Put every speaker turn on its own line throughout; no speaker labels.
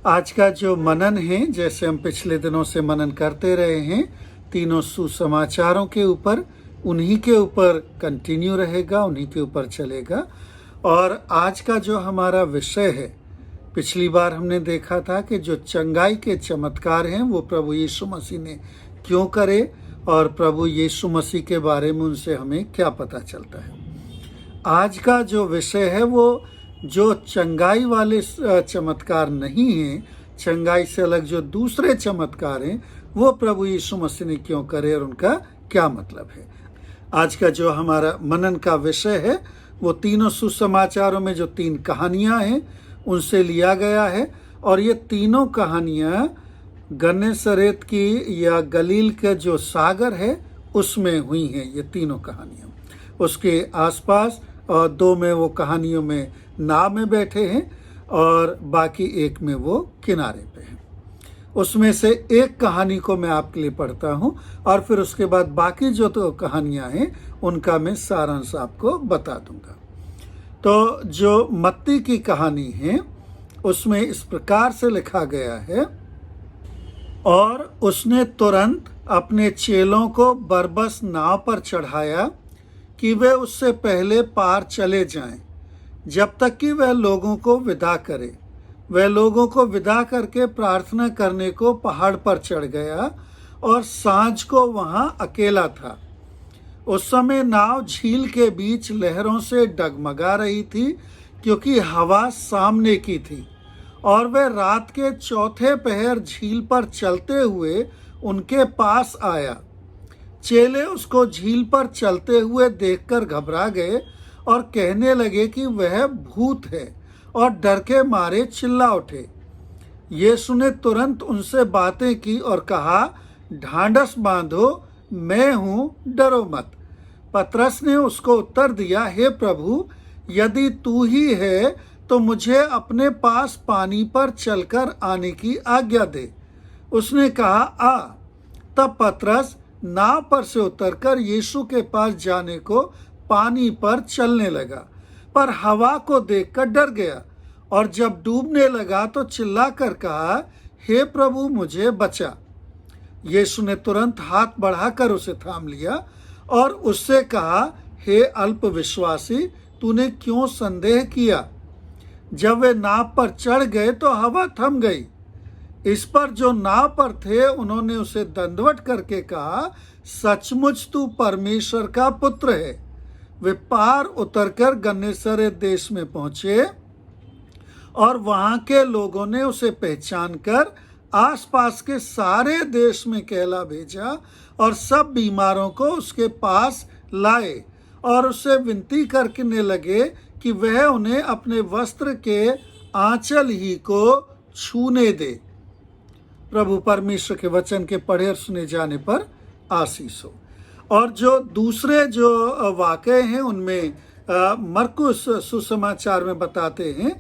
आज का जो मनन है, जैसे हम पिछले दिनों से मनन करते रहे हैं, तीनों सुसमाचारों के ऊपर, उन्हीं के ऊपर कंटिन्यू रहेगा, उन्हीं के ऊपर चलेगा। और आज का जो हमारा विषय है, पिछली बार हमने देखा था कि जो चंगाई के चमत्कार हैं वो प्रभु यीशु मसीह ने क्यों करे और प्रभु यीशु मसीह के बारे में उनसे हमें क्या पता चलता है। आज का जो विषय है वो जो चंगाई वाले चमत्कार नहीं हैं, चंगाई से अलग जो दूसरे चमत्कार हैं, वो प्रभु यीशु मसीह ने क्यों करे और उनका क्या मतलब है। आज का जो हमारा मनन का विषय है वो तीनों सुसमाचारों में जो 3 कहानियां हैं उनसे लिया गया है। और ये तीनों कहानियां गन्नेसरेत की या गलील के जो सागर है उसमें हुई हैं। ये तीनों कहानियां उसके आसपास, और 2 में वो कहानियों में नाव में बैठे हैं और बाकी 1 में वो किनारे पे हैं। उसमें से एक कहानी को मैं आपके लिए पढ़ता हूं और फिर उसके बाद बाकी जो 2 कहानियां हैं उनका मैं सारांश आपको बता दूंगा। तो जो मत्ती की कहानी है उसमें इस प्रकार से लिखा गया है, और उसने तुरंत अपने चेलों को बरबस नाव पर चढ़ाया कि वे उससे पहले पार चले जाएं, जब तक कि वह लोगों को विदा करे। वह लोगों को विदा करके प्रार्थना करने को पहाड़ पर चढ़ गया और सांझ को वहां अकेला था। उस समय नाव झील के बीच लहरों से डगमगा रही थी, क्योंकि हवा सामने की थी, और वह रात के 4थे पहर झील पर चलते हुए उनके पास आया। चेले उसको झील पर चलते हुए देखकर घबरा गए और कहने लगे कि वह भूत है, और डर के मारे चिल्ला उठे। यीशु ने तुरंत उनसे बातें की और कहा, ढांढस बांधो, मैं हूं, डरो मत। पतरस ने उसको उत्तर दिया, हे प्रभु, यदि तू ही है तो मुझे अपने पास पानी पर चलकर आने की आज्ञा दे। उसने कहा, आ। तब पतरस नाव पर से उतरकर यीशु के पास जाने को पानी पर चलने लगा, पर हवा को देखकर डर गया, और जब डूबने लगा तो चिल्लाकर कहा, हे प्रभु, मुझे बचा। यीशु ने तुरंत हाथ बढ़ाकर उसे थाम लिया और उससे कहा, हे अल्प विश्वासी, तूने क्यों संदेह किया। जब वे नाव पर चढ़ गए तो हवा थम गई। इस पर जो नाव पर थे उन्होंने उसे दंडवत करके कहा, सचमुच तू परमेश्वर का पुत्र है। वे पार उतरकर गन्नेसरेत देश में पहुंचे, और वहां के लोगों ने उसे पहचान कर आसपास के सारे देश में कहला भेजा, और सब बीमारों को उसके पास लाए और उससे विनती करने लगे कि वह उन्हें अपने वस्त्र के आंचल ही को छूने दे। प्रभु परमेश्वर के वचन के पढ़े और सुने जाने पर आशीष हो। और जो दूसरे जो वाक़ये हैं उनमें मरकुस सुसमाचार में बताते हैं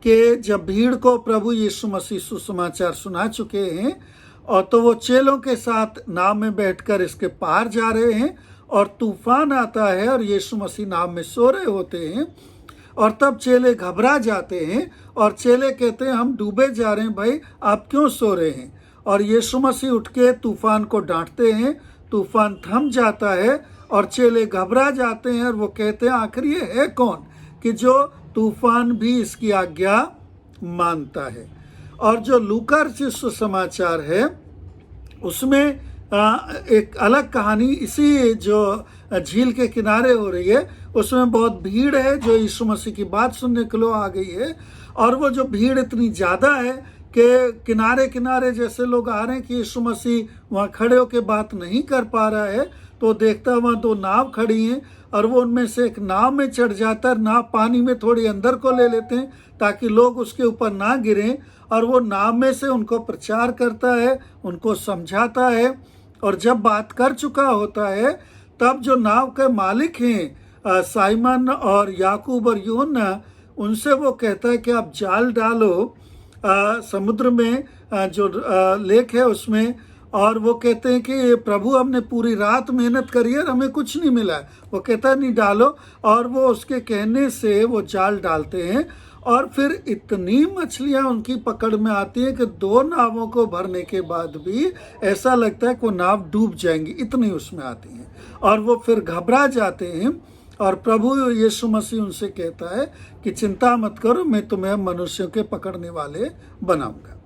कि जब भीड़ को प्रभु यीशु मसीह सुसमाचार सुना चुके हैं, और तो वो चेलों के साथ नाव में बैठकर इसके पार जा रहे हैं, और तूफान आता है और यीशु मसीह नाव में सो रहे होते हैं, और तब चेले घबरा जाते हैं और चेले कहते हैं, हम डूबे जा रहे हैं भाई, आप क्यों सो रहे हैं। और यीशु मसीह उठ के तूफान को डांटते हैं, तूफान थम जाता है और चेले घबरा जाते हैं, और वो कहते हैं, आखिर ये है कौन कि जो तूफान भी इसकी आज्ञा मानता है। और जो लूका सुसमाचार है उसमें एक अलग कहानी इसी जो झील के किनारे हो रही है, उसमें बहुत भीड़ है जो यीशु मसीह की बात सुनने के लिए आ गई है। और वो जो भीड़ इतनी ज़्यादा है कि किनारे किनारे जैसे लोग आ रहे हैं कि यीशु मसीह वहाँ खड़े होकर बात नहीं कर पा रहा है, तो देखता है वहाँ 2 नाव खड़ी हैं, और वो उनमें से एक नाव में चढ़ जाता है। नाव पानी में थोड़ी अंदर को ले लेते हैं ताकि लोग उसके ऊपर ना गिरें, और वो नाव में से उनको प्रचार करता है, उनको समझाता है। और जब बात कर चुका होता है तब जो नाव के मालिक हैं साइमन और याकूब और यूहन्ना, उनसे वो कहता है कि आप जाल डालो समुद्र में, जो लेक है उसमें। और वो कहते हैं कि प्रभु, हमने पूरी रात मेहनत करी है और हमें कुछ नहीं मिला है। वो कहता है, नहीं डालो। और वो उसके कहने से वो जाल डालते हैं, और फिर इतनी मछलियां उनकी पकड़ में आती है कि 2 नावों को भरने के बाद भी ऐसा लगता है कि वो नाव डूब जाएंगी, इतनी उसमें आती हैं। और वो फिर घबरा जाते हैं और प्रभु यीशु मसीह उनसे कहता है कि चिंता मत करो, मैं तुम्हें मनुष्यों के पकड़ने वाले बनाऊंगा।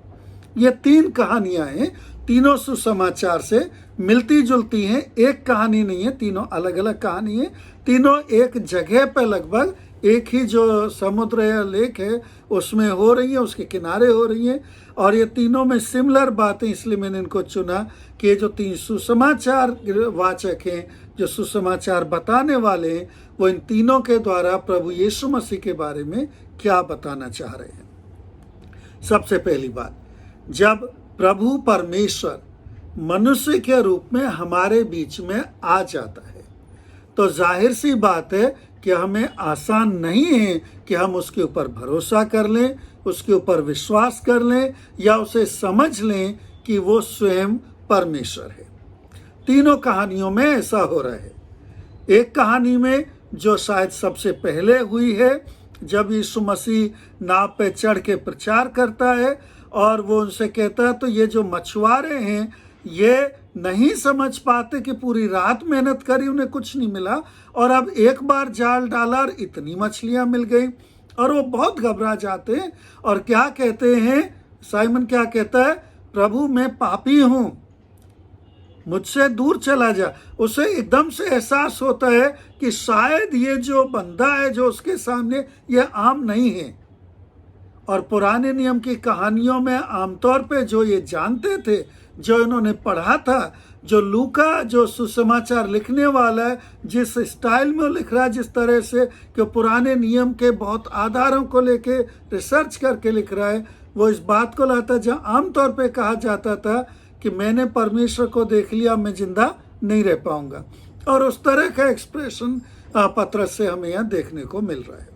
ये 3 कहानियां हैं, तीनों सुसमाचार से मिलती जुलती हैं, एक कहानी नहीं है, तीनों अलग अलग कहानी है। तीनों एक जगह पे लगभग एक ही जो समुद्र या लेक है उसमें हो रही है, उसके किनारे हो रही है। और ये तीनों में सिमिलर बातें, इसलिए मैंने इनको चुना कि ये जो 3 सुसमाचार वाचक हैं, जो सुसमाचार बताने वाले हैं, वो इन तीनों के द्वारा प्रभु यीशु मसीह के बारे में क्या बताना चाह रहे हैं। सबसे पहली बात, जब प्रभु परमेश्वर मनुष्य के रूप में हमारे बीच में आ जाता है तो जाहिर सी बात है कि हमें आसान नहीं है कि हम उसके ऊपर भरोसा कर लें, उसके ऊपर विश्वास कर लें या उसे समझ लें कि वो स्वयं परमेश्वर है। तीनों कहानियों में ऐसा हो रहा है। एक कहानी में जो शायद सबसे पहले हुई है, जब यीशु मसीह नाव पे चढ़ के प्रचार करता है और वो उनसे कहता है, तो ये जो मछुआरे हैं ये नहीं समझ पाते कि पूरी रात मेहनत करी, उन्हें कुछ नहीं मिला, और अब एक बार जाल डाला और इतनी मछलियां मिल गई, और वो बहुत घबरा जाते हैं और क्या कहते हैं, साइमन क्या कहता है, प्रभु मैं पापी हूं, मुझसे दूर चला जा। उसे एकदम से एहसास होता है कि शायद ये जो बंदा है जो उसके सामने, ये आम नहीं है। और पुराने नियम की कहानियों में आमतौर पे जो ये जानते थे, जो इन्होंने पढ़ा था, जो लूका जो सुसमाचार लिखने वाला है, जिस स्टाइल में लिख रहा है, जिस तरह से कि पुराने नियम के बहुत आधारों को लेके रिसर्च करके लिख रहा है, वो इस बात को लाता है जहाँ आमतौर पे कहा जाता था कि मैंने परमेश्वर को देख लिया, मैं जिंदा नहीं रह पाऊंगा। और उस तरह का एक्सप्रेशन पत्रस से हमें यहाँ देखने को मिल रहा है।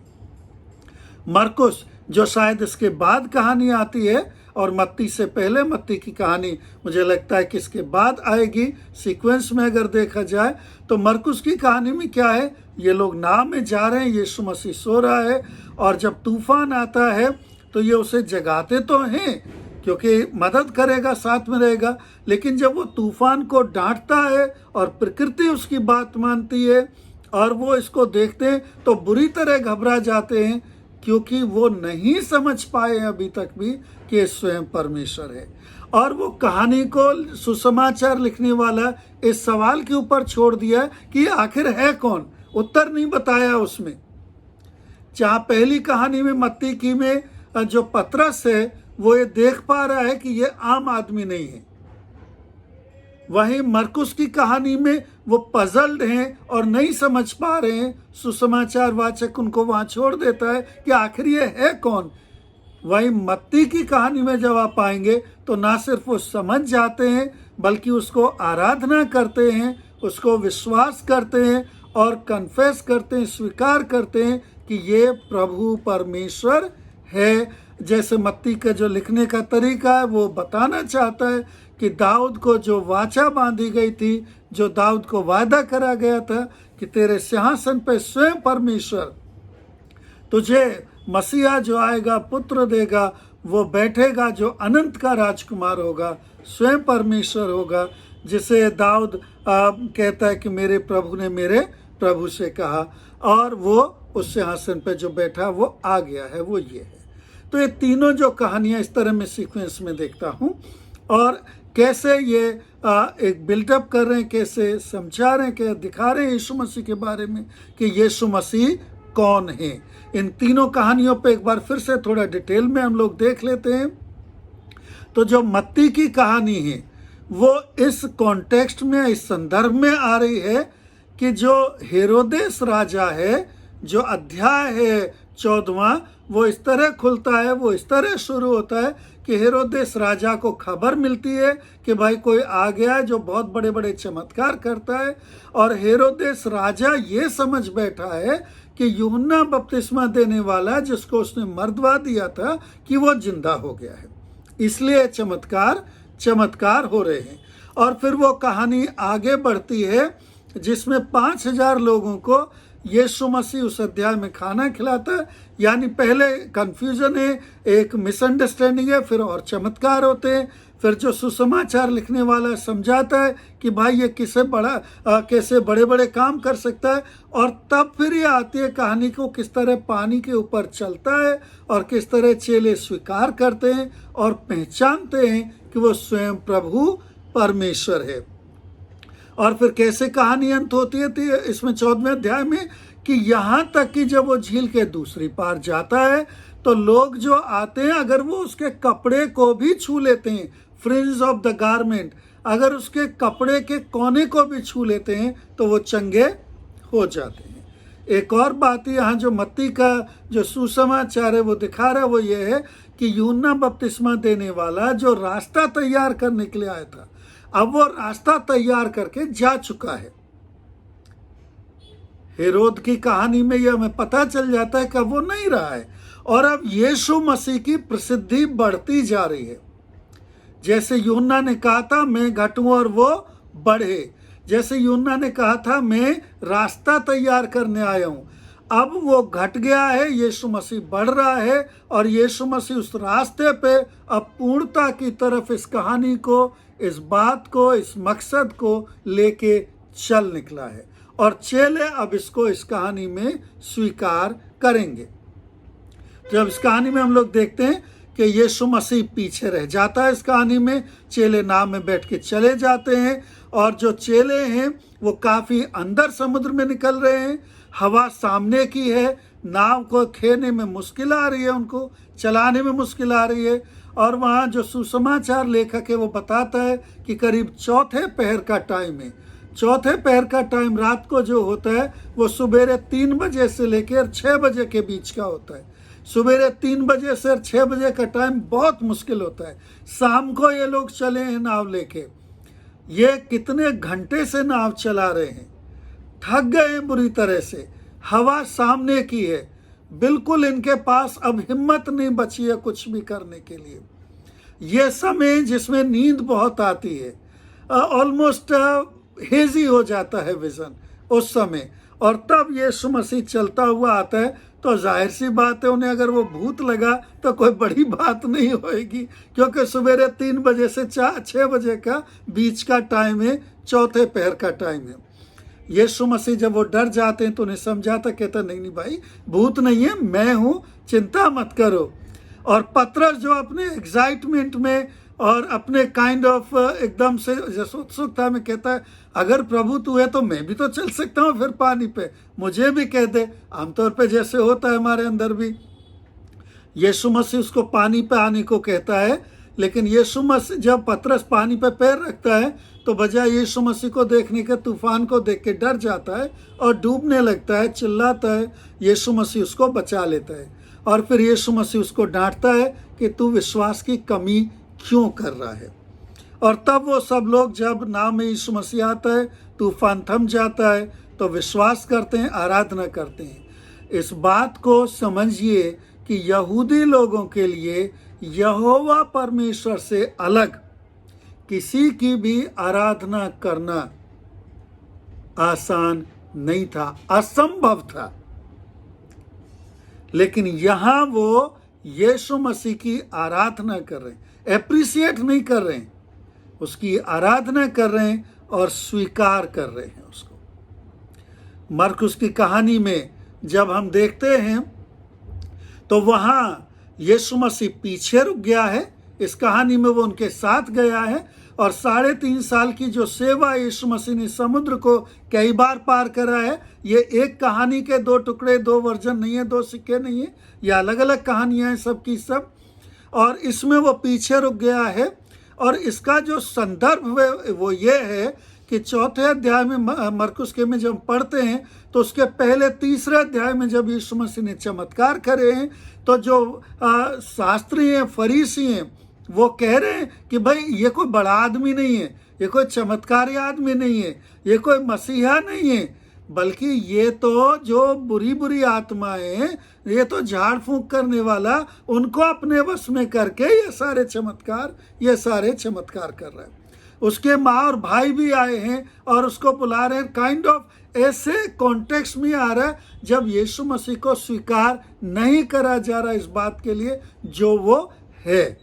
मरकुस जो शायद इसके बाद कहानी आती है, और मत्ती से पहले, मत्ती की कहानी मुझे लगता है कि इसके बाद आएगी सीक्वेंस में अगर देखा जाए, तो मरकुस की कहानी में क्या है, ये लोग नाव में जा रहे हैं, यीशु मसीह सो रहा है, और जब तूफान आता है तो ये उसे जगाते तो हैं क्योंकि मदद करेगा, साथ में रहेगा, लेकिन जब वो तूफान को डांटता है और प्रकृति उसकी बात मानती है और वो इसको देखते हैं तो बुरी तरह घबरा जाते हैं, क्योंकि वो नहीं समझ पाए अभी तक भी कि स्वयं परमेश्वर है। और वो कहानी को सुसमाचार लिखने वाला इस सवाल के ऊपर छोड़ दिया कि आखिर है कौन, उत्तर नहीं बताया उसमें। जहाँ पहली कहानी में मत्ती की में जो पतरस है वो ये देख पा रहा है कि ये आम आदमी नहीं है, वहीं मरकुस की कहानी में वो पजल्ड हैं और नहीं समझ पा रहे हैं, सुसमाचार वाचक उनको वहां छोड़ देता है कि आखिर ये है कौन। वहीं मत्ती की कहानी में जब आप आएंगे तो ना सिर्फ वो समझ जाते हैं बल्कि उसको आराधना करते हैं, उसको विश्वास करते हैं और कन्फेस करते हैं, स्वीकार करते हैं कि ये प्रभु परमेश्वर है। जैसे मत्ती का जो लिखने का तरीका है वो बताना चाहता है कि दाऊद को जो वाचा बांधी गई थी, जो दाऊद को वायदा करा गया था कि तेरे सिंहासन पे स्वयं परमेश्वर तुझे मसीहा जो आएगा, पुत्र देगा, वो बैठेगा जो अनंत का राजकुमार होगा, स्वयं परमेश्वर होगा, जिसे दाऊद कहता है कि मेरे प्रभु ने मेरे प्रभु से कहा, और वो उस सिंहासन पे जो बैठा वो आ गया है, वो ये है। तो ये तीनों जो कहानियां इस तरह में सीक्वेंस में देखता हूँ, और कैसे ये एक बिल्डअप कर रहे हैं, कैसे समझा रहे हैं, कैसे दिखा रहे हैं यीशु मसीह के बारे में कि यीशु मसीह कौन है। इन तीनों कहानियों पे एक बार फिर से थोड़ा डिटेल में हम लोग देख लेते हैं। तो जो मत्ती की कहानी है वो इस कॉन्टेक्स्ट में, इस संदर्भ में आ रही है कि जो हेरोदेस राजा है, जो अध्याय है 14वां, वो इस तरह खुलता है, वो इस तरह शुरू होता है कि हेरोदेस राजा को खबर मिलती है कि भाई कोई आ गया है जो बहुत बड़े बड़े चमत्कार करता है, और हेरोदेस राजा ये समझ बैठा है कि यूहन्ना बपतिस्मा देने वाला जिसको उसने मरदवा दिया था कि वो जिंदा हो गया है, इसलिए चमत्कार हो रहे हैं। और फिर वो कहानी आगे बढ़ती है जिसमें 5000 लोगों को यीशु मसीह उस अध्याय में खाना खिलाता है। यानी पहले कन्फ्यूजन है, एक मिसअंडरस्टैंडिंग है, फिर और चमत्कार होते हैं, फिर जो सुसमाचार लिखने वाला समझाता है कि भाई ये कैसे बड़े बड़े काम कर सकता है, और तब फिर ये आती है कहानी को किस तरह पानी के ऊपर चलता है और किस तरह चेले स्वीकार करते हैं और पहचानते हैं कि वो स्वयं प्रभु परमेश्वर है। और फिर कैसे कहानी अंत होती है इसमें 14वें अध्याय में, कि यहाँ तक कि जब वो झील के दूसरी पार जाता है तो लोग जो आते हैं अगर वो उसके कपड़े को भी छू लेते हैं, फ्रिंज ऑफ द गारमेंट, अगर उसके कपड़े के कोने को भी छू लेते हैं तो वो चंगे हो जाते हैं। एक और बात यहाँ जो मत्ती का जो सुसमाचार है वो दिखा रहा है, वो ये है कि यूहन्ना बपतिस्मा देने वाला जो रास्ता तैयार करने के लिए आया था, अब वो रास्ता तैयार करके जा चुका है। हेरोद की कहानी में यह हमें पता चल जाता है कि वो नहीं रहा है, और अब यीशु मसीह की प्रसिद्धि बढ़ती जा रही है। जैसे यूहन्ना ने कहा था मैं घटूं और वो बढ़े, जैसे यूहन्ना ने कहा था मैं रास्ता तैयार करने आया हूं, अब वो घट गया है, यीशु मसीह बढ़ रहा है, और यीशु मसीह उस रास्ते पे अब पूर्णता की तरफ इस कहानी को, इस बात को, इस मकसद को लेके चल निकला है, और चेले अब इसको इस कहानी में स्वीकार करेंगे। जब इस कहानी में हम लोग देखते हैं कि यीशु मसीह पीछे रह जाता है, इस कहानी में चेले नाव में बैठ के चले जाते हैं, और जो चेले हैं वो काफ़ी अंदर समुद्र में निकल रहे हैं, हवा सामने की है, नाव को खेने में मुश्किल आ रही है, उनको चलाने में मुश्किल आ रही है। और वहाँ जो सुसमाचार लेखक है वो बताता है कि करीब चौथे पहर का टाइम है। चौथे पहर का टाइम रात को जो होता है वो सुबेरे 3 बजे से लेकर 6 बजे के बीच का होता है। सुबेरे 3 बजे से 6 बजे का टाइम बहुत मुश्किल होता है। शाम को ये लोग चले हैं नाव लेके, ये कितने घंटे से नाव चला रहे हैं, थक गए हैं बुरी तरह से, हवा सामने की है, बिल्कुल इनके पास अब हिम्मत नहीं बची है कुछ भी करने के लिए। ये समय जिसमें नींद बहुत आती है, ऑलमोस्ट हेजी हो जाता है विजन उस समय, और तब यीशु मसीह चलता हुआ आता है, तो जाहिर सी बात है उन्हें अगर वो भूत लगा तो कोई बड़ी बात नहीं होएगी, क्योंकि सवेरे 3 बजे से 6 बजे का बीच का टाइम है, चौथे पहर का टाइम है। यीशु मसीह जब वो डर जाते हैं तो उन्हें समझाता, कहता नहीं भाई भूत नहीं है, मैं हूँ, चिंता मत करो। और पतरस जो अपने एक्साइटमेंट में और अपने काइंड ऑफ एकदम से जैसे उत्सुकता में कहता है, अगर प्रभु तू है तो मैं भी तो चल सकता हूँ फिर पानी पे, मुझे भी कह दे। आमतौर पे जैसे होता है हमारे अंदर भी, यीशु मसीह उसको पानी पे आने को कहता है, लेकिन यीशु मसीह जब पतरस पानी पे पैर रखता है तो बजाय यीशु मसीह को देखने के तूफान को देख के डर जाता है और डूबने लगता है, चिल्लाता है। यीशु मसीह उसको बचा लेता है, और फिर यीशु मसीह उसको डांटता है कि तू विश्वास की कमी क्यों कर रहा है। और तब वो सब लोग जब नाव में यीशु मसीह आता है, तूफान थम जाता है, तो विश्वास करते हैं, आराधना करते हैं। इस बात को समझिए कि यहूदी लोगों के लिए यहोवा परमेश्वर से अलग किसी की भी आराधना करना आसान नहीं था, असंभव था। लेकिन यहां वो यीशु मसीह की आराधना कर रहे हैं, एप्रिसिएट नहीं कर रहे हैं, उसकी आराधना कर रहे हैं और स्वीकार कर रहे हैं उसको। मरकुस की कहानी में जब हम देखते हैं तो वहां यीशु मसीह पीछे रुक गया है, इस कहानी में वो उनके साथ गया है, और 3.5 साल की जो सेवा यीशु मसीह ने समुद्र को कई बार पार करा है। ये एक कहानी के 2 टुकड़े, 2 वर्जन नहीं है, 2 सिक्के नहीं है, ये अलग अलग कहानियां हैं सब की सब। और इसमें वो पीछे रुक गया है, और इसका जो संदर्भ है वो ये है कि 4थे अध्याय में मरकुस के में जब पढ़ते हैं तो उसके पहले 3रे अध्याय में जब यीशु मसीह ने चमत्कार करे हैं, तो जो शास्त्री हैं, फरीसी हैं, वो कह रहे हैं कि भाई ये कोई बड़ा आदमी नहीं है, ये कोई चमत्कारी आदमी नहीं है, ये कोई मसीहा नहीं है, बल्कि ये तो जो बुरी बुरी आत्माएं हैं, ये तो झाड़ फूंक करने वाला, उनको अपने वश में करके ये सारे चमत्कार कर रहा है। उसके माँ और भाई भी आए हैं और उसको बुला रहे हैं। काइंड ऑफ ऐसे कॉन्टेक्स्ट में आ रहा है जब यीशु मसीह को स्वीकार नहीं करा जा रहा इस बात के लिए जो वो है।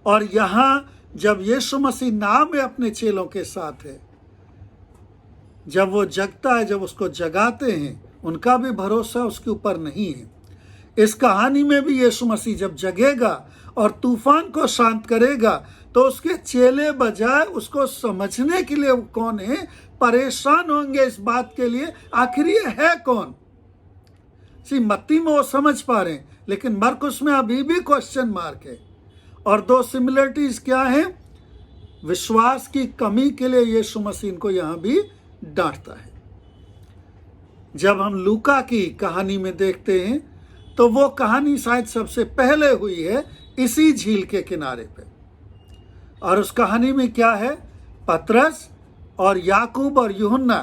और यहाँ जब यीशु मसीह नाम में अपने चेलों के साथ है, जब वो जगता है, जब उसको जगाते हैं, उनका भी भरोसा उसके ऊपर नहीं है। इस कहानी में भी यीशु मसीह जब जगेगा और तूफान को शांत करेगा तो उसके चेले बजाय उसको समझने के लिए वो कौन है, परेशान होंगे इस बात के लिए आखिर ये है कौन। मत्ती में वो समझ पा रहे हैं, लेकिन मरकुस में अभी भी क्वेश्चन मार्क है। और दो सिमिलरिटीज क्या है? विश्वास की कमी के लिए यीशु मसीह को यहां भी डांटता है। जब हम लूका की कहानी में देखते हैं तो वो कहानी शायद सबसे पहले हुई है इसी झील के किनारे पे। और उस कहानी में क्या है? पतरस और याकूब और यूहन्ना।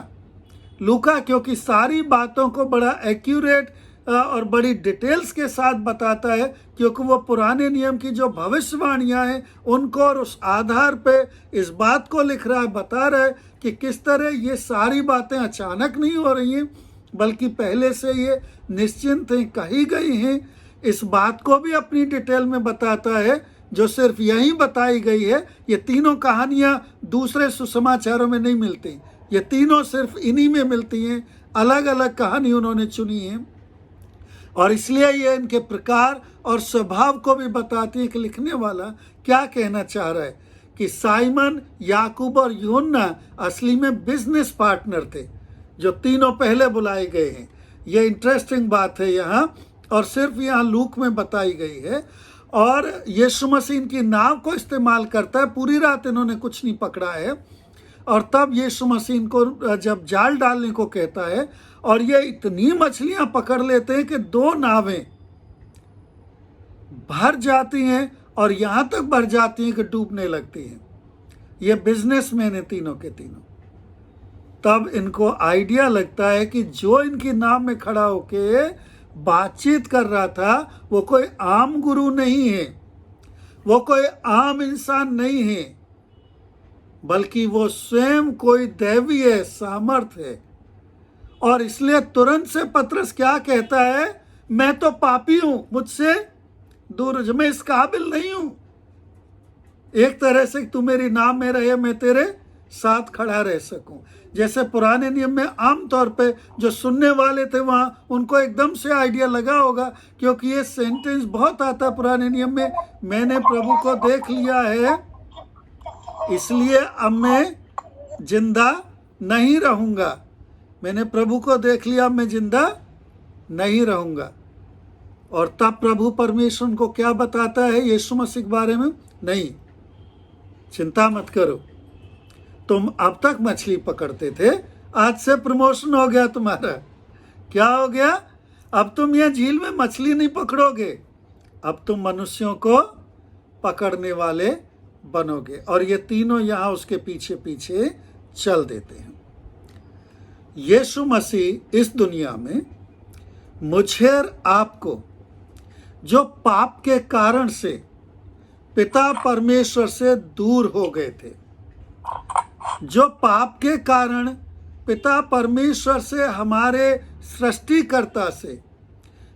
लूका क्योंकि सारी बातों को बड़ा एक्यूरेट और बड़ी डिटेल्स के साथ बताता है, क्योंकि वो पुराने नियम की जो भविष्यवाणियां हैं उनको और उस आधार पे इस बात को लिख रहा है, बता रहा है कि किस तरह ये सारी बातें अचानक नहीं हो रही हैं, बल्कि पहले से ये निश्चिंत हैं, कही गई हैं। इस बात को भी अपनी डिटेल में बताता है जो सिर्फ यहीं बताई गई है। ये तीनों कहानियां दूसरे सुसमाचारों में नहीं मिलती, ये तीनों सिर्फ इन्हीं में मिलती हैं। अलग अलग कहानी उन्होंने चुनी है और इसलिए ये इनके प्रकार और स्वभाव को भी बताती है कि लिखने वाला क्या कहना चाह रहा है कि साइमन, याकूब और यूहन्ना असली में बिजनेस पार्टनर थे जो तीनों पहले बुलाए गए हैं। ये इंटरेस्टिंग बात है यहाँ, और सिर्फ यहाँ लूक में बताई गई है। और यीशु मसीह इनकी नाव को इस्तेमाल करता है। पूरी रात इन्होंने कुछ नहीं पकड़ा है और तब यीशु मसीह इनको जब जाल डालने को कहता है और ये इतनी मछलियां पकड़ लेते हैं कि 2 नावें भर जाती हैं और यहां तक भर जाती हैं कि डूबने लगती हैं। ये बिजनेसमैन है तीनों के तीनों। तब इनको आइडिया लगता है कि जो इनकी नाव में खड़ा होके बातचीत कर रहा था वो कोई आम गुरु नहीं है, वो कोई आम इंसान नहीं है, बल्कि वो स्वयं कोई दैवी है, सामर्थ है। और इसलिए तुरंत से पतरस क्या कहता है? मैं तो पापी हूं, मुझसे दूर, मैं इस काबिल नहीं हूं। एक तरह से तू मेरी नाव में रहे, मैं तेरे साथ खड़ा रह सकूं। जैसे पुराने नियम में आमतौर पे जो सुनने वाले थे वहां उनको एकदम से आइडिया लगा होगा, क्योंकि ये सेंटेंस बहुत आता पुराने नियम में, मैंने प्रभु को देख लिया है इसलिए अब मैं जिंदा नहीं रहूंगा। मैंने प्रभु को देख लिया, मैं जिंदा नहीं रहूंगा। और तब प्रभु परमेश्वर उनको क्या बताता है यीशु मसीह के बारे में? नहीं, चिंता मत करो, तुम अब तक मछली पकड़ते थे, आज से प्रमोशन हो गया तुम्हारा। क्या हो गया? अब तुम यह झील में मछली नहीं पकड़ोगे, अब तुम मनुष्यों को पकड़ने वाले बनोगे। और ये तीनों यहां उसके पीछे पीछे चल देते हैं। यीशु मसीह इस दुनिया में मुझे और आपको, जो पाप के कारण से पिता परमेश्वर से दूर हो गए थे, जो पाप के कारण पिता परमेश्वर से, हमारे सृष्टिकर्ता से,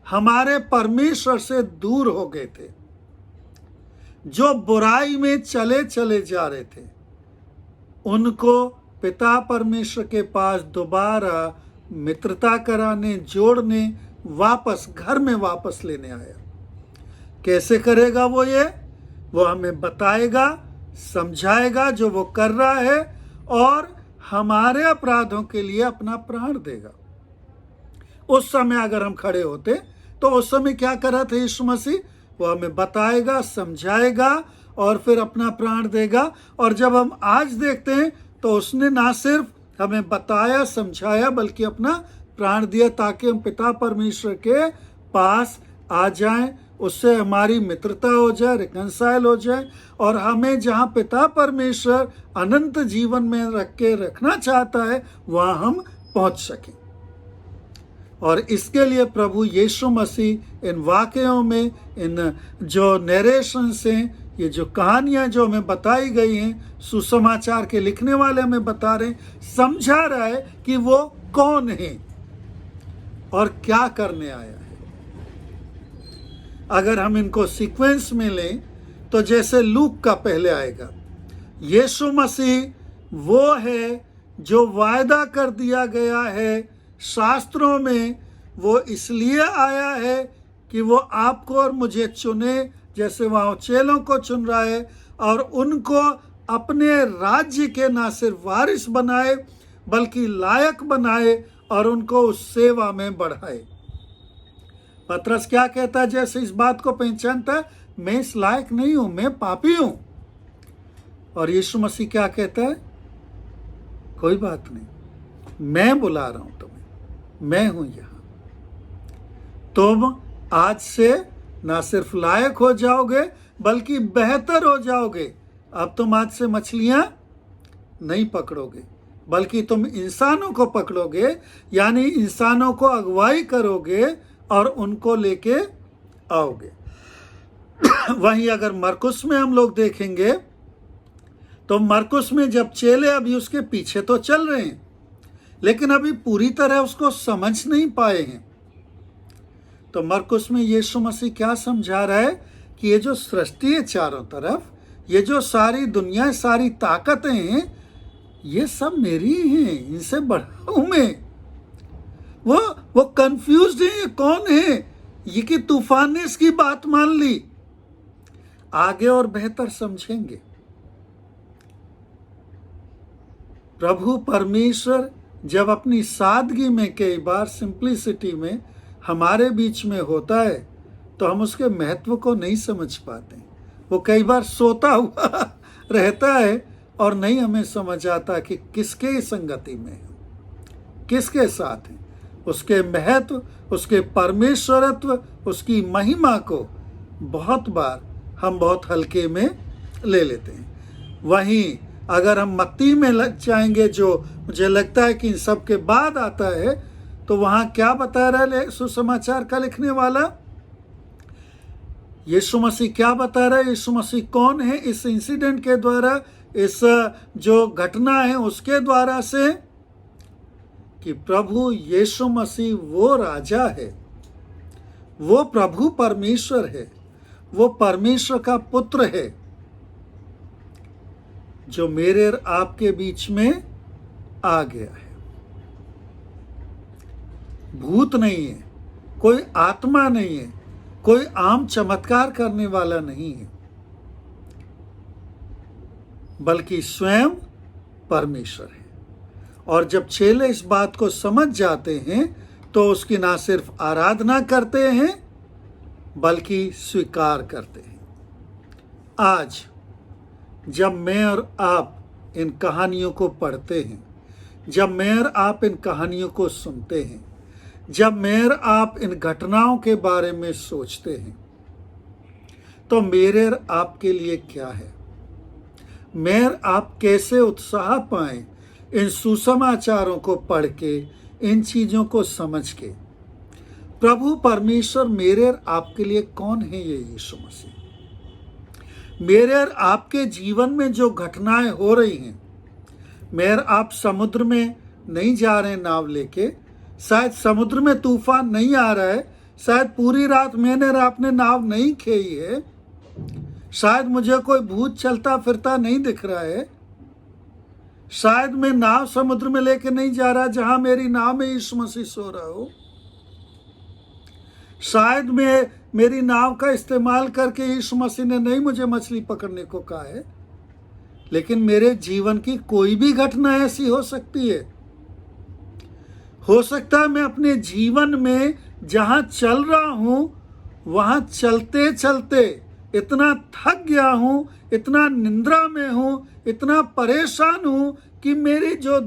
हमारे परमेश्वर से दूर हो गए थे, जो बुराई में चले चले जा रहे थे, उनको पिता परमेश्वर के पास दोबारा मित्रता कराने, जोड़ने, वापस घर में वापस लेने आया। कैसे करेगा वो? ये वो हमें बताएगा, समझाएगा जो वो कर रहा है, और हमारे अपराधों के लिए अपना प्राण देगा। उस समय अगर हम खड़े होते तो उस समय क्या कर रहा था यीशु मसीह? वो हमें बताएगा, समझाएगा और फिर अपना प्राण देगा। और जब हम आज देखते हैं तो उसने ना सिर्फ हमें बताया, समझाया, बल्कि अपना प्राण दिया ताकि हम पिता परमेश्वर के पास आ जाएं, उससे हमारी मित्रता हो जाए, रिकंसाइल हो जाए, और हमें जहां पिता परमेश्वर अनंत जीवन में रख के रखना चाहता है वहां हम पहुंच सकें। और इसके लिए प्रभु यीशु मसीह इन वाक्यों में, इन जो नरेशंस हैं, ये जो कहानियां जो हमें बताई गई हैं, सुसमाचार के लिखने वाले हमें बता रहे हैं, समझा रहा है कि वो कौन है और क्या करने आया है। अगर हम इनको सीक्वेंस में लें तो जैसे लूक का पहले आएगा, यीशु मसीह वो है जो वायदा कर दिया गया है शास्त्रों में, वो इसलिए आया है कि वो आपको और मुझे चुने, जैसे वहाँ चेलों को चुन रहा है, और उनको अपने राज्य के ना सिर्फ वारिस बनाए बल्कि लायक बनाए और उनको उस सेवा में बढ़ाए। पतरस क्या कहता है जैसे इस बात को पहचानता है, मैं इस लायक नहीं हूं, मैं पापी हूं। और यीशु मसीह क्या कहता है, कोई बात नहीं, मैं बुला रहा हूं तुम्हें, मैं हूं यहां। तुम आज से ना सिर्फ लायक हो जाओगे बल्कि बेहतर हो जाओगे। अब तुम आज से मछलियां नहीं पकड़ोगे बल्कि तुम इंसानों को पकड़ोगे, यानी इंसानों को अगुवाई करोगे और उनको लेके आओगे। वहीं अगर मरकुस में हम लोग देखेंगे तो मरकुस में जब चेले अभी उसके पीछे तो चल रहे हैं लेकिन अभी पूरी तरह उसको समझ नहीं पाए हैं, तो मरकुस में यीशु मसीह क्या समझा रहा है कि ये जो सृष्टि है चारों तरफ, ये जो सारी दुनिया, सारी ताकतें हैं, ये सब मेरी हैं, इनसे बड़ा हूं मैं। वो कंफ्यूज्ड है, ये कौन है, ये कि तूफान ने इसकी बात मान ली। आगे और बेहतर समझेंगे। प्रभु परमेश्वर जब अपनी सादगी में, कई बार सिंप्लिसिटी में हमारे बीच में होता है तो हम उसके महत्व को नहीं समझ पाते। वो कई बार सोता हुआ रहता है और नहीं हमें समझ आता कि किसके संगति में है, किसके साथ है। उसके महत्व, उसके परमेश्वरत्व, उसकी महिमा को बहुत बार हम बहुत हल्के में ले लेते हैं। वहीं अगर हम मत्ती में लग जाएंगे, जो मुझे लगता है कि इन सब के बाद आता है, तो वहां क्या बता रहा है सुसमाचार का लिखने वाला, यीशु मसीह क्या बता रहा है, यीशु मसीह कौन है इस इंसिडेंट के द्वारा, इस जो घटना है उसके द्वारा से, कि प्रभु यीशु मसीह वो राजा है, वो प्रभु परमेश्वर है, वो परमेश्वर का पुत्र है जो मेरे और आपके बीच में आ गया है। भूत नहीं है, कोई आत्मा नहीं है, कोई आम चमत्कार करने वाला नहीं है, बल्कि स्वयं परमेश्वर है। और जब चेले इस बात को समझ जाते हैं तो उसकी ना सिर्फ आराधना करते हैं बल्कि स्वीकार करते हैं। आज जब मैं और आप इन कहानियों को पढ़ते हैं, जब मैं और आप इन कहानियों को सुनते हैं, जब मैं और आप इन घटनाओं के बारे में सोचते हैं, तो मेरे और आपके लिए क्या है? मैं और आप कैसे उत्साह पाएं इन सुसमाचारों को पढ़ के, इन चीज़ों को समझ के? प्रभु परमेश्वर मेरे और आपके लिए कौन है? ये यीशु मसीह। मेरे और आपके जीवन में जो घटनाएं हो रही हैं, मैं और आप समुद्र में नहीं जा रहे नाव लेके, शायद समुद्र में तूफान नहीं आ रहा है, शायद पूरी रात मैंने और आपने नाव नहीं खेई है, शायद मुझे कोई भूत चलता फिरता नहीं दिख रहा है, शायद मैं नाव समुद्र में लेके नहीं जा रहा जहां मेरी नाव में यीशु मसीह सो रहा हो, शायद मैं मेरी नाव का इस्तेमाल करके यीशु मसीह ने नहीं मुझे मछली पकड़ने को कहा है, लेकिन मेरे जीवन की कोई भी घटना ऐसी हो सकती है। हो सकता है मैं अपने जीवन में जहां चल रहा हूं वहां चलते चलते इतना थक गया हूं, इतना निंद्रा में हूं, इतना परेशान हूं कि मेरी जो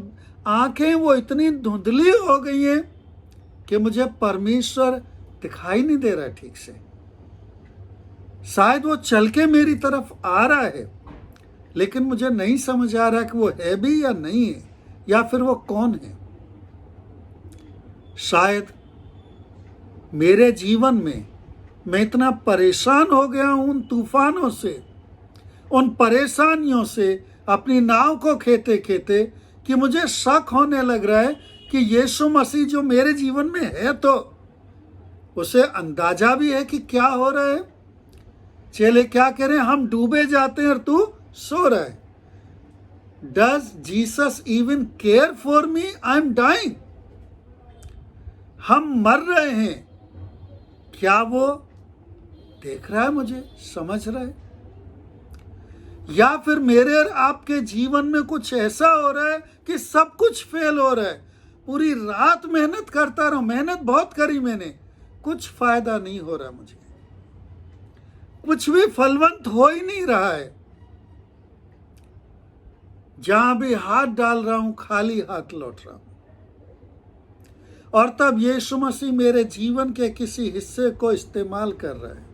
आंखें वो इतनी धुंधली हो गई हैं कि मुझे परमेश्वर दिखाई नहीं दे रहा है ठीक से। शायद वो चल के मेरी तरफ आ रहा है लेकिन मुझे नहीं समझ आ रहा कि वो है भी या नहीं है, या फिर वो कौन है। शायद मेरे जीवन में मैं इतना परेशान हो गया हूं उन तूफानों से उन परेशानियों से, अपनी नाव को खेते खेते, कि मुझे शक होने लग रहा है कि यीशु मसीह जो मेरे जीवन में है, तो उसे अंदाजा भी है कि क्या हो रहा है। चेले क्या कह रहे हैं? हम डूबे जाते हैं और तू सो रहा है। Does Jesus even care for me? I am dying. हम मर रहे हैं, क्या वो देख रहा है मुझे, समझ रहा है? या फिर मेरे और आपके जीवन में कुछ ऐसा हो रहा है कि सब कुछ फेल हो रहा है, पूरी रात मेहनत करता रहा, मेहनत बहुत करी मैंने, कुछ फायदा नहीं हो रहा, मुझे कुछ भी फलवंत हो ही नहीं रहा है। जहां भी हाथ डाल रहा हूं खाली हाथ लौट रहा हूं। और तब यीशु मसीह मेरे जीवन के किसी हिस्से को इस्तेमाल कर रहा है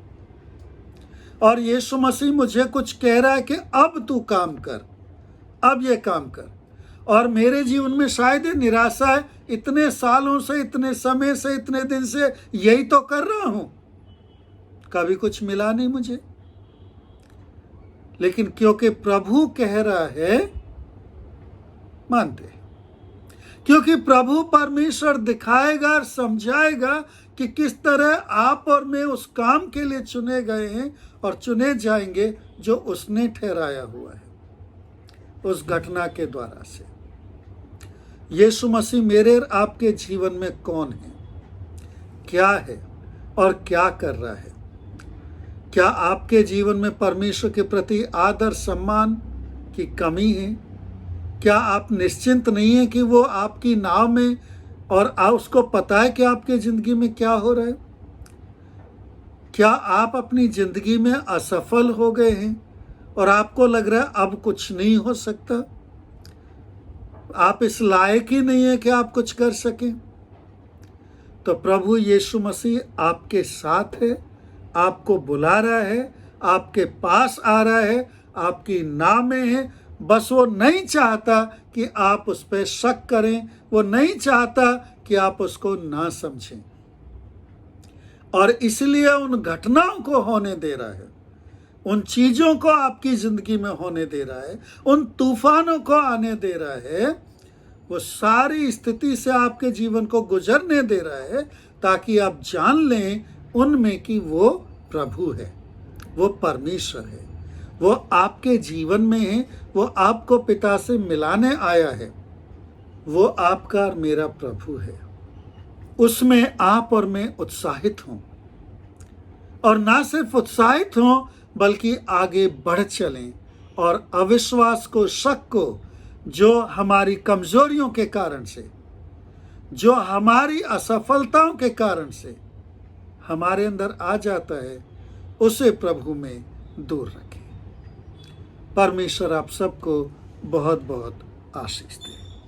और यीशु मसीह मुझे कुछ कह रहा है कि अब तू काम कर, अब ये काम कर। और मेरे जीवन में शायद ये निराशा है, इतने सालों से, इतने समय से, इतने दिन से यही तो कर रहा हूं, कभी कुछ मिला नहीं मुझे। लेकिन क्योंकि प्रभु कह रहा है, मानते हैं। क्योंकि प्रभु परमेश्वर दिखाएगा और समझाएगा कि किस तरह आप और मैं उस काम के लिए चुने गए हैं और चुने जाएंगे जो उसने ठहराया हुआ है उस घटना के द्वारा से। यीशु मसीह मेरे और आपके जीवन में कौन है, क्या है और क्या कर रहा है? क्या आपके जीवन में परमेश्वर के प्रति आदर सम्मान की कमी है? क्या आप निश्चिंत नहीं है कि वो आपकी नाव में, और उसको पता है कि आपके जिंदगी में क्या हो रहा है? क्या आप अपनी जिंदगी में असफल हो गए हैं और आपको लग रहा है अब कुछ नहीं हो सकता, आप इस लायक ही नहीं है कि आप कुछ कर सकें? तो प्रभु यीशु मसीह आपके साथ है, आपको बुला रहा है, आपके पास आ रहा है, आपकी नाव में है। बस वो नहीं चाहता कि आप उस पर शक करें, वो नहीं चाहता कि आप उसको ना समझें। और इसलिए उन घटनाओं को होने दे रहा है, उन चीजों को आपकी जिंदगी में होने दे रहा है, उन तूफानों को आने दे रहा है, वो सारी स्थिति से आपके जीवन को गुजरने दे रहा है, ताकि आप जान लें उनमें कि वो प्रभु है, वो परमेश्वर है, वो आपके जीवन में है, वो आपको पिता से मिलाने आया है, वो आपका और मेरा प्रभु है। उसमें आप और मैं उत्साहित हों, और ना सिर्फ उत्साहित हों बल्कि आगे बढ़ चलें और अविश्वास को, शक को, जो हमारी कमजोरियों के कारण से, जो हमारी असफलताओं के कारण से हमारे अंदर आ जाता है, उसे प्रभु में दूर रखें। परमेश्वर आप सबको बहुत बहुत आशीष दे।